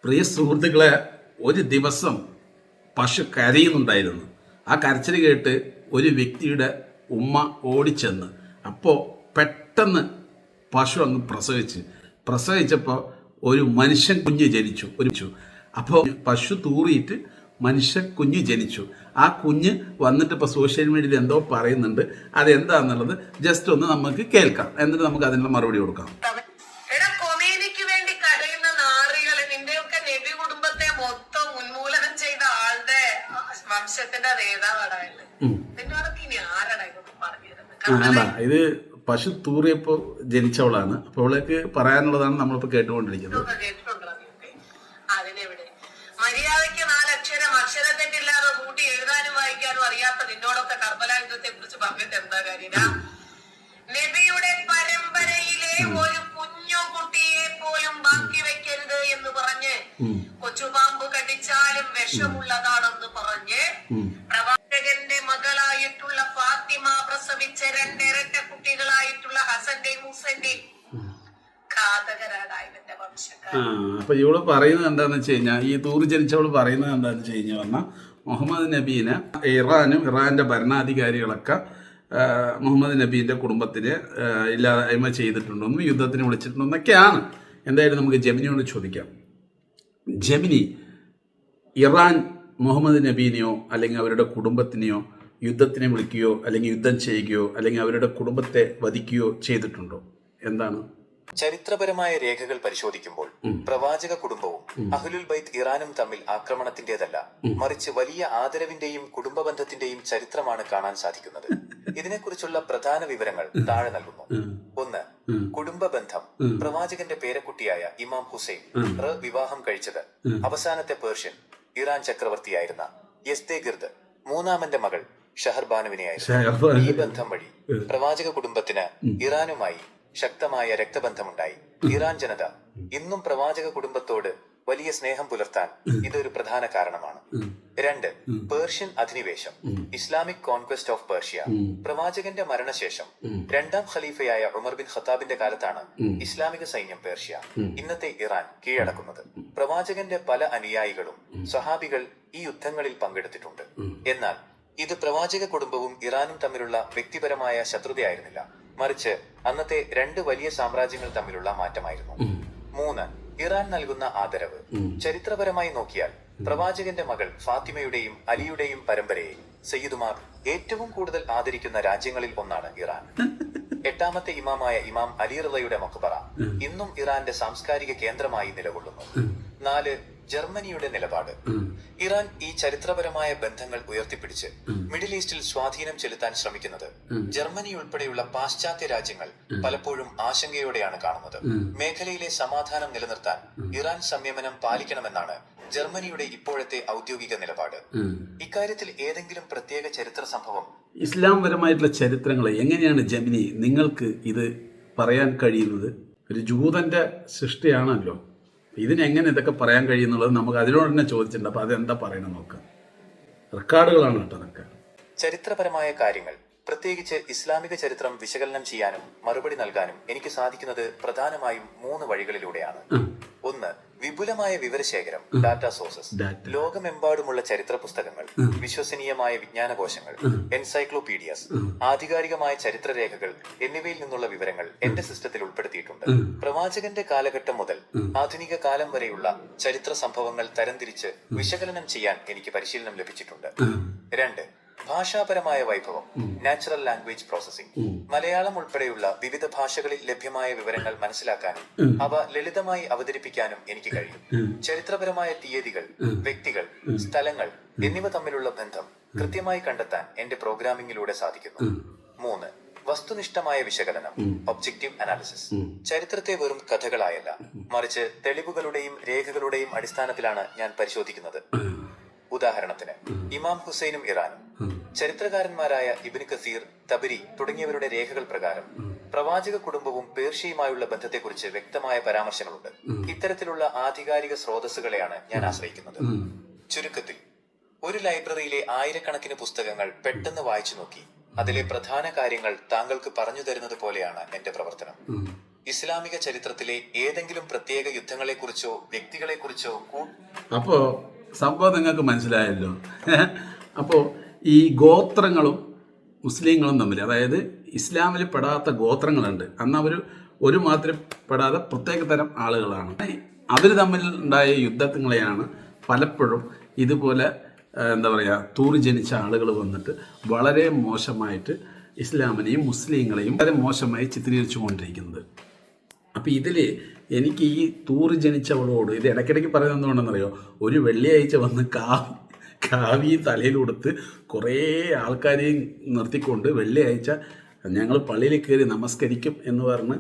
പ്രിയ സുഹൃത്തുക്കളെ, ഒരു ദിവസം പശു കരയുന്നുണ്ടായിരുന്നു. ആ കരച്ചിൽ കേട്ട് ഒരു വ്യക്തിയുടെ ഉമ്മ ഓടിച്ചെന്ന്. അപ്പോൾ പെട്ടെന്ന് പശു അങ്ങ് പ്രസവിച്ചപ്പോൾ ഒരു മനുഷ്യൻ കുഞ്ഞ് ജനിച്ചു. അപ്പോൾ പശു തൂറിയിട്ട് മനുഷ്യ കുഞ്ഞ് ജനിച്ചു. ആ കുഞ്ഞ് വന്നിട്ട് ഇപ്പോൾ സോഷ്യൽ മീഡിയയിൽ എന്തോ പറയുന്നുണ്ട്. അതെന്താണെന്നുള്ളത് ജസ്റ്റ് ഒന്ന് നമുക്ക് കേൾക്കാം, എന്നിട്ട് നമുക്ക് അതിനുള്ള മറുപടി കൊടുക്കാം. ഇത് പശു തൂറിയപ്പോ ജനിച്ചവളാണ്. അപ്പോൾ അവളേക്ക് പറയാനുള്ളതാണ് നമ്മളിപ്പോ കേട്ടുകൊണ്ടിരിക്കുന്നത്. മര്യാദയ്ക്ക് 4 അക്ഷരം അക്ഷരത്തെറ്റില്ലാതെ കൂട്ടി എഴുതാനും വായിക്കാനും അറിയാത്ത നിന്നോടൊക്കെ കർബല യുദ്ധത്തെ കുറിച്ച് പറഞ്ഞിട്ട് എന്താ കാര്യം? നബിയുടെ പരമ്പരയിലെ ഒരു കുഞ്ഞു കുട്ടിയെ പോലും ബാക്കി വെക്കരുത് എന്ന് പറഞ്ഞ് കൊച്ചുപാമ്പ് കടിച്ചാലും വിഷമുള്ളതാണെന്ന് പറഞ്ഞ് പ്രവാചകന്റെ മകളായിട്ടുള്ള ഫാത്തിമ പ്രസവിച്ച 2 ഇരട്ട കുട്ടികളായിട്ടുള്ള ഹസന്റെയും ഹുസൈന്റെയും ഘാതകരാടായവന്റെ വംശക്കാർ. അപ്പൊ ഇവള് പറയുന്നത് എന്താണെന്ന് വെച്ച് കഴിഞ്ഞാൽ, ഈ തൂറി ജനിച്ചവള് പറയുന്നത് എന്താണെന്ന് വെച്ച് കഴിഞ്ഞാൽ പറഞ്ഞാൽ, മുഹമ്മദ് നബീനെ ഇറാന്റെ ഭരണാധികാരികളൊക്കെ മുഹമ്മദ് നബീന്റെ കുടുംബത്തിന് ഇല്ലായ്മ ചെയ്തിട്ടുണ്ടെന്നും യുദ്ധത്തിന് വിളിച്ചിട്ടുണ്ടെന്നൊക്കെയാണ്. എന്തായാലും നമുക്ക് ജെമിനിയോട് ചോദിക്കാം. ജെമിനി, ഇറാൻ മുഹമ്മദ് നബീനെയോ അല്ലെങ്കിൽ അവരുടെ കുടുംബത്തിനെയോ യുദ്ധത്തിനെ വിളിക്കുകയോ അല്ലെങ്കിൽ യുദ്ധം ചെയ്യുകയോ അല്ലെങ്കിൽ അവരുടെ കുടുംബത്തെ വധിക്കുകയോ ചെയ്തിട്ടുണ്ടോ? എന്താണ്? ചരിത്രപരമായ രേഖകൾ പരിശോധിക്കുമ്പോൾ പ്രവാചക കുടുംബവും അഹ്ലുൽ ബൈത്ത് ഇറാനും തമ്മിൽ ആക്രമണത്തിന്റേതല്ല, മറിച്ച് വലിയ ആദരവിന്റെയും കുടുംബ ബന്ധത്തിന്റെയും ചരിത്രമാണ് കാണാൻ സാധിക്കുന്നത്. ഇതിനെക്കുറിച്ചുള്ള പ്രധാന വിവരങ്ങൾ താഴെ നൽകുന്നു. 1. കുടുംബ ബന്ധം. പ്രവാചകന്റെ പേരക്കുട്ടിയായ ഇമാം ഹുസൈൻ വിവാഹം കഴിച്ചത് അവസാനത്തെ പേർഷ്യൻ ഇറാൻ ചക്രവർത്തിയായിരുന്ന യസ്ദേഗിർദ് മൂന്നാമന്റെ മകൾ ഷഹർബാനുവിനെയായിരുന്നു. ഈ ബന്ധം വഴി പ്രവാചക കുടുംബത്തിന് ഇറാനുമായി ശക്തമായ രക്തബന്ധമുണ്ടായി. ഇറാൻ ജനത ഇന്നും പ്രവാചക കുടുംബത്തോട് വലിയ സ്നേഹം പുലർത്താൻ ഇതൊരു പ്രധാന കാരണമാണ്. 2. പേർഷ്യൻ അധിനിവേശം. Islamic conquest of Persia. പ്രവാചകന്റെ മരണശേഷം 2ാം ഖലീഫയായ ഉമർ ബിൻ ഖത്താബിന്റെ കാലത്താണ് ഇസ്ലാമിക സൈന്യം പേർഷ്യ, ഇന്നത്തെ ഇറാൻ, കീഴടക്കുന്നത്. പ്രവാചകന്റെ പല അനുയായികളും സ്വഹാബികൾ ഈ യുദ്ധങ്ങളിൽ പങ്കെടുത്തിട്ടുണ്ട്. എന്നാൽ ഇത് പ്രവാചക കുടുംബവും ഇറാനും തമ്മിലുള്ള വ്യക്തിപരമായ ശത്രുതയായിരുന്നില്ല, മറിച്ച് അന്നത്തെ 2 വലിയ സാമ്രാജ്യങ്ങൾ തമ്മിലുള്ള മാറ്റമായിരുന്നു. 3. ഇറാൻ നൽകുന്ന ആദരവ്. ചരിത്രപരമായി നോക്കിയാൽ പ്രവാചകന്റെ മകൾ ഫാത്തിമയുടെയും അലിയുടെയും പരമ്പരയെ സയ്യിദുമാർ ഏറ്റവും കൂടുതൽ ആദരിക്കുന്ന രാജ്യങ്ങളിൽ ഒന്നാണ് ഇറാൻ. 8ാമത്തെ ഇമാമായ ഇമാം അലി റളിയുടെ മഖ്ബറ ഇന്നും ഇറാന്റെ സാംസ്കാരിക കേന്ദ്രമായി നിലകൊള്ളുന്നു. 4. ജർമ്മനിയുടെ നിലപാട്. ഇറാൻ ഈ ചരിത്രപരമായ ബന്ധങ്ങൾ ഉയർത്തിപ്പിടിച്ച് മിഡിൽ ഈസ്റ്റിൽ സ്വാധീനം ചെലുത്താൻ ശ്രമിക്കുന്നത് ജർമ്മനി ഉൾപ്പെടെയുള്ള പാശ്ചാത്യ രാജ്യങ്ങൾ പലപ്പോഴും ആശങ്കയോടെയാണ് കാണുന്നത്. മേഖലയിലെ സമാധാനം നിലനിർത്താൻ ഇറാൻ സംയമനം പാലിക്കണമെന്നാണ് ജർമ്മനിയുടെ ഇപ്പോഴത്തെ ഔദ്യോഗിക നിലപാട്. ഇക്കാര്യത്തിൽ ഏതെങ്കിലും പ്രത്യേക ചരിത്ര സംഭവം, ഇസ്ലാംപരമായിട്ടുള്ള ചരിത്രങ്ങൾ എങ്ങനെയാണ് ജെമിനി നിങ്ങൾക്ക് ഇത് പറയാൻ കഴിയുന്നത്? ഒരു ജൂതന്റെ സൃഷ്ടിയാണല്ലോ, ഇതിനെങ്ങനെ ഇതൊക്കെ പറയാൻ കഴിയുന്നുള്ളത് നമുക്ക് അതിനോട് തന്നെ ചോദിച്ചിട്ടുണ്ട്. അപ്പൊ അതെന്താ പറയണം നോക്കാം. റെക്കോർഡുകളാണ് കേട്ടോ അതൊക്കെ. ചരിത്രപരമായ കാര്യങ്ങൾ, പ്രത്യേകിച്ച് ഇസ്ലാമിക ചരിത്രം വിശകലനം ചെയ്യാനും മറുപടി നൽകാനും എനിക്ക് സാധിക്കുന്നത് പ്രധാനമായും 3 വഴികളിലൂടെയാണ്. 1. വിപുലമായ വിവരശേഖരം, ഡാറ്റ സോഴ്സസ്. ലോകമെമ്പാടുമുള്ള ചരിത്ര പുസ്തകങ്ങൾ, വിശ്വസനീയമായ വിജ്ഞാനകോശങ്ങൾ, എൻസൈക്ലോപീഡിയസ്, ആധികാരികമായ ചരിത്രരേഖകൾ എന്നിവയിൽ നിന്നുള്ള വിവരങ്ങൾ എന്റെ സിസ്റ്റത്തിൽ ഉൾപ്പെടുത്തിയിട്ടുണ്ട്. പ്രവാചകന്റെ കാലഘട്ടം മുതൽ ആധുനിക കാലം വരെയുള്ള ചരിത്ര സംഭവങ്ങൾ തരംതിരിച്ച് വിശകലനം ചെയ്യാൻ എനിക്ക് പരിശീലനം ലഭിച്ചിട്ടുണ്ട്. 2. ഭാഷാപരമായ വൈഭവം, നാച്ചുറൽ ലാംഗ്വേജ് പ്രോസസിംഗ്. മലയാളം ഉൾപ്പെടെയുള്ള വിവിധ ഭാഷകളിൽ ലഭ്യമായ വിവരങ്ങൾ മനസ്സിലാക്കാനും അവ ലളിതമായി അവതരിപ്പിക്കാനും എനിക്ക് കഴിയും. ചരിത്രപരമായ തീയതികൾ, വ്യക്തികൾ, സ്ഥലങ്ങൾ എന്നിവ തമ്മിലുള്ള ബന്ധം കൃത്യമായി കണ്ടെത്താൻ എന്റെ പ്രോഗ്രാമിംഗിലൂടെ സാധിക്കുന്നു. 3. വസ്തുനിഷ്ഠമായ വിശകലനം, ഒബ്ജക്റ്റീവ് അനാലിസിസ്. ചരിത്രത്തെ വെറും കഥകളായല്ല, മറിച്ച് തെളിവുകളുടെയും രേഖകളുടെയും അടിസ്ഥാനത്തിലാണ് ഞാൻ പരിശോധിക്കുന്നത്. ഉദാഹരണത്തിന് ഇമാം ഹുസൈനും ഇറാനും. ചരിത്രകാരന്മാരായ ഇബ്നു കസീർ, തബരി തുടങ്ങിയവരുടെ രേഖകൾ പ്രകാരം പ്രവാചക കുടുംബവും പേർഷ്യയുമായുള്ള ബന്ധത്തെക്കുറിച്ച് വ്യക്തമായ പരാമർശങ്ങളുണ്ട്. ഇത്തരത്തിലുള്ള ആധികാരിക സ്രോതസ്സുകളെയാണ് ഞാൻ ആശ്രയിക്കുന്നത്. ചുരുക്കത്തിൽ, ഒരു ലൈബ്രറിയിലെ ആയിരക്കണക്കിന് പുസ്തകങ്ങൾ പെട്ടെന്ന് വായിച്ചു നോക്കി അതിലെ പ്രധാന കാര്യങ്ങൾ താങ്കൾക്ക് പറഞ്ഞു തരുന്നത് പോലെയാണ് എന്റെ പ്രവർത്തനം. ഇസ്ലാമിക ചരിത്രത്തിലെ ഏതെങ്കിലും പ്രത്യേക യുദ്ധങ്ങളെക്കുറിച്ചോ വ്യക്തികളെക്കുറിച്ചോ അപ്പോൾ സംഭവം നിങ്ങൾക്ക് മനസ്സിലായല്ലോ. അപ്പോൾ ഈ ഗോത്രങ്ങളും മുസ്ലിങ്ങളും തമ്മിൽ, അതായത് ഇസ്ലാമിൽ പെടാത്ത ഗോത്രങ്ങളുണ്ട്, അന്ന് അവർ ഒരു മതത്തിൽ പെടാതെ പ്രത്യേക തരം ആളുകളാണ്. അവർ തമ്മിൽ ഉണ്ടായ യുദ്ധങ്ങളെയാണ് പലപ്പോഴും ഇതുപോലെ എന്താ പറയുക തൂറി ജനിച്ച ആളുകൾ വന്നിട്ട് വളരെ മോശമായിട്ട് ഇസ്ലാമിനെയും മുസ്ലിങ്ങളെയും വളരെ മോശമായി ചിത്രീകരിച്ചു കൊണ്ടിരിക്കുന്നത്. അപ്പോൾ ഇതിൽ എനിക്ക് ഈ തൂറി ജനിച്ചവളോട് ഇത് ഇടയ്ക്കിടയ്ക്ക് പറയുന്നത് എന്തുകൊണ്ടെന്നറിയോ, ഒരു വെള്ളിയാഴ്ച വന്ന് കാവി തലയിൽ കൊടുത്ത് കുറേ ആൾക്കാരെയും നിർത്തിക്കൊണ്ട് വെള്ളിയാഴ്ച ഞങ്ങൾ പള്ളിയിൽ കയറി നമസ്കരിക്കും എന്ന് പറഞ്ഞ്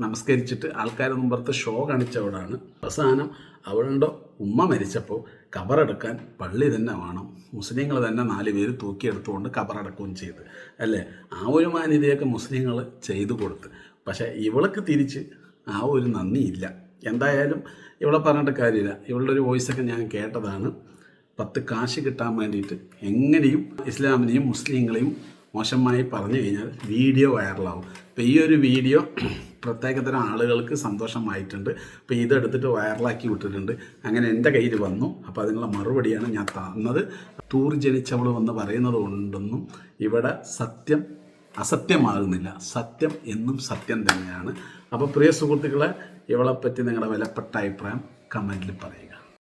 നമസ്കരിച്ചിട്ട് ആൾക്കാരെ മുമ്പത്തെ ഷോ കാണിച്ചവളാണ്. അവസാനം അവളുടെ ഉമ്മ മരിച്ചപ്പോൾ കബറടക്കാൻ പള്ളി തന്നെ വേണം, മുസ്ലിങ്ങൾ തന്നെ 4 പേര് തൂക്കിയെടുത്തുകൊണ്ട് കബറടക്കുകയും ചെയ്ത് അല്ലേ. ആ ഒരു മാന്യതയൊക്കെ മുസ്ലിങ്ങൾ ചെയ്തു കൊടുത്ത്. പക്ഷേ ഇവൾക്ക് തിരിച്ച് ആ ഒരു നന്ദിയില്ല. എന്തായാലും ഇവളെ പറഞ്ഞിട്ട് കാര്യമില്ല. ഇവളുടെ ഒരു വോയിസൊക്കെ ഞാൻ കേട്ടതാണ്. 10 കാശ് കിട്ടാൻ വേണ്ടിയിട്ട് എങ്ങനെയും ഇസ്ലാമിനെയും മുസ്ലിങ്ങളെയും മോശമായി പറഞ്ഞു കഴിഞ്ഞാൽ വീഡിയോ വൈറലാവും. അപ്പോൾ ഈ ഒരു വീഡിയോ പ്രത്യേകതരം ആളുകൾക്ക് സന്തോഷമായിട്ടുണ്ട്. അപ്പോൾ ഇതെടുത്തിട്ട് വൈറലാക്കി വിട്ടിട്ടുണ്ട്. അങ്ങനെ എൻ്റെ കയ്യിൽ വന്നു. അപ്പോൾ അതിനുള്ള മറുപടിയാണ് ഞാൻ തന്നത്. തൂറി ജനിച്ചവൾ വന്ന് പറയുന്നത് കൊണ്ടൊന്നും ഇവിടെ സത്യം അസത്യമാകുന്നില്ല. സത്യം എന്നും സത്യം തന്നെയാണ്. അപ്പോൾ പ്രിയ സുഹൃത്തുക്കളെ, ഇവളെപ്പറ്റി നിങ്ങളുടെ വിലപ്പെട്ട അഭിപ്രായം കമൻറ്റിൽ പറയുക.